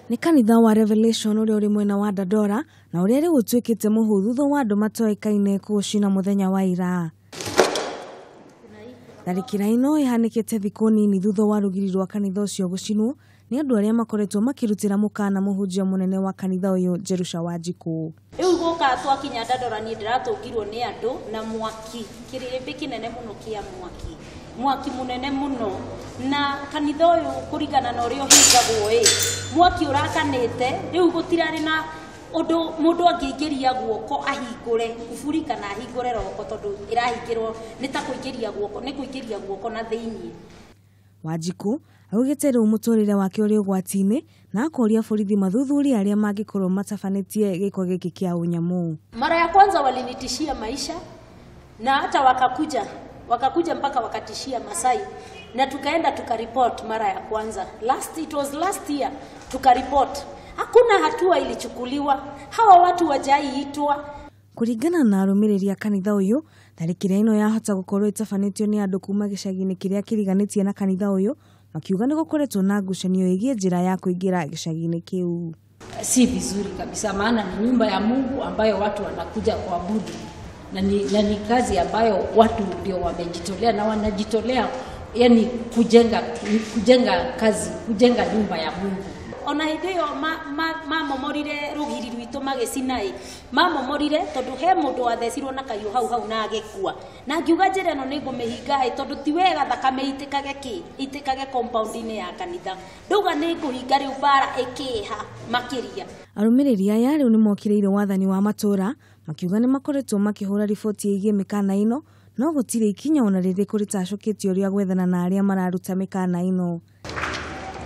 Ni kanitha wa Revelation uri uri mwena wa Dandora na uri ri gutwikite muhu thutha wa andu matoikaine kucina muthenya wa ira. Tharikira ino ihanikite thiku nini thutha wa rugiri rwa kanitha ucio gucinwo ni andu aria makoretwo makirutira mukana muhunjia munene wa kanitha uyu Jerusha Wanjiku. Riu goka twakinya Dandora ni ndiratungirwo ni andu na mwaki kiririmbi kinene muno kia mwaki munene muno na kanitha uyu kurigana na urio hingagwo mwaki urakanite riu gutirari na undu mundu angĩingĩria guoko ahingũre kuburi kana ahingũre roko tondu irahingĩrwo ni ta kuingĩria guoko ni kuingĩria guoko na thĩinĩ. Wanjiku augite riu muturire wake uri ugwati-ini na akoria borithi mathuthuri aria mangikorwo matafanĩtie giko giki kia unyamu. Mara ya kwanza walinitishia maisha na hata wakakuja mpaka wakatishia Masai na tukaenda tukaripoti mara ya kwanza. It was last year tukaripoti. Hakuna hatua ilichukuliwa. Hawa watu wajaiitwa. Kuringana na arumiriri a kanitha uyu, tharikira ino yahota gukorwo itafanitio ni andu kuma gicagi-ini kiria kiriganitie na kanitha uyu, makiuga ni gukoretwo na ngucanio igie njira ya kuingira gicagi-ini kiu. Si vizuri kabisa, maana ni nyumba ya Mungu ambayo watu wanakuja kuabudu na ni kazi ambayo watu ndio wamejitolea na wanajitolea, yani kujenga kazi, kujenga nyumba ya Mungu. Ona hithio mamomorire rugiri rwitu magicinai mamomorire tondu he mundu athecirwo na kayu hau na agikua na ngiuga njira ino ni ngumihinga tondu ti wega thakame itikage compound-ini ya kanitha nduga ni nguhinga riu bara ikiha makiria. Arumiriri aya riu ni mokireire wathani wa matura makiuga ni makoretwo makihura riboti igie mikana ino no gutire ikinya ona ririku ritacukitio ria gwethana na aria mararuta mikana ino.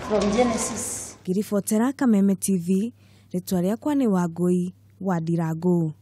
From Genesis Giribotera Kameme TV, ritwa riakwa ni Wangui wa Ndirangu.